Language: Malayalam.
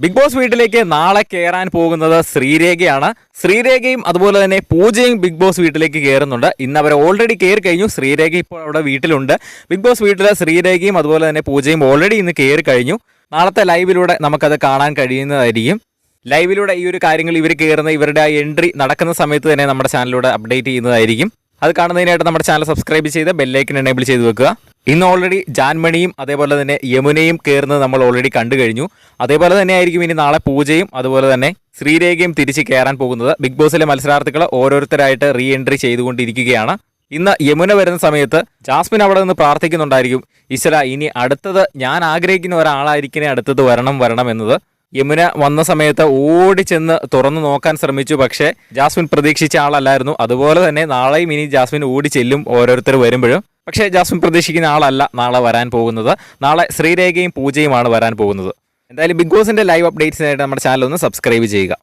ബിഗ് ബോസ് വീട്ടിലേക്ക് നാളെ കയറാൻ പോകുന്നത് ശ്രീരേഖയാണ്. ശ്രീരേഖയും അതുപോലെ തന്നെ പൂജയും ബിഗ് ബോസ് വീട്ടിലേക്ക് കയറുന്നുണ്ട്. ഇന്ന് അവർ ഓൾറെഡി കയറി കഴിഞ്ഞു. ശ്രീരേഖ ഇപ്പോൾ അവിടെ വീട്ടിലുണ്ട്. ബിഗ് ബോസ് വീട്ടിലെ ശ്രീരേഖയും അതുപോലെ തന്നെ പൂജയും ഓൾറെഡി ഇന്ന് കയറി കഴിഞ്ഞു. നാളത്തെ ലൈവിലൂടെ നമുക്കത് കാണാൻ കഴിയുന്നതായിരിക്കും. ലൈവിലൂടെ ഈ ഒരു കാര്യങ്ങൾ ഇവർ കയറുന്ന ഇവരുടെ ആ എൻട്രി നടക്കുന്ന സമയത്ത് തന്നെ നമ്മുടെ ചാനലിലൂടെ അപ്ഡേറ്റ് ചെയ്യുന്നതായിരിക്കും. അത് കാണുന്നതിനായിട്ട് നമ്മുടെ ചാനൽ സബ്സ്ക്രൈബ് ചെയ്ത് ബെല്ലൈക്കൻ എനേബിൾ ചെയ്ത് വെക്കുക. ഇന്ന് ഓൾറെഡി ജാൻമണിയും അതേപോലെ തന്നെ യമുനയും കയറുന്നത് നമ്മൾ ഓൾറെഡി കണ്ടു കഴിഞ്ഞു. അതേപോലെ തന്നെ ആയിരിക്കും ഇനി നാളെ പൂജയും അതുപോലെ തന്നെ ശ്രീരേഖയും തിരിച്ച് കയറാൻ പോകുന്നത്. ബിഗ് ബോസിലെ മത്സരാർത്ഥികൾ ഓരോരുത്തരായിട്ട് റീ എൻട്രി ചെയ്തുകൊണ്ടിരിക്കുകയാണ്. ഇന്ന് യമുന വരുന്ന സമയത്ത് ജാസ്മിൻ അവിടെ നിന്ന് പ്രാർത്ഥിക്കുന്നുണ്ടായിരിക്കും, ഈശ്വര ഇനി അടുത്തത് ഞാൻ ആഗ്രഹിക്കുന്ന ഒരാളായിരിക്കണേ അടുത്തത് വരണം എന്നത്. യമുന വന്ന സമയത്ത് ഓടിച്ചെന്ന് തുറന്നു നോക്കാൻ ശ്രമിച്ചു, പക്ഷേ ജാസ്മിൻ പ്രതീക്ഷിച്ച ആളല്ലായിരുന്നു. അതുപോലെ തന്നെ നാളെയും ഇനി ജാസ്മിൻ ഓടി ചെല്ലും ഓരോരുത്തർ വരുമ്പോഴും. പക്ഷേ ജാസ്മിൻ പ്രതീക്ഷിക്കുന്ന ആളല്ല നാളെ വരാൻ പോകുന്നത്. നാളെ ശ്രീരേഖയും പൂജയുമാണ് വരാൻ പോകുന്നത്. എന്തായാലും ബിഗ് ബോസിന്റെ ലൈവ് അപ്ഡേറ്റ്സിനായിട്ട് നമ്മുടെ ചാനൽ ഒന്ന് സബ്സ്ക്രൈബ് ചെയ്യുക.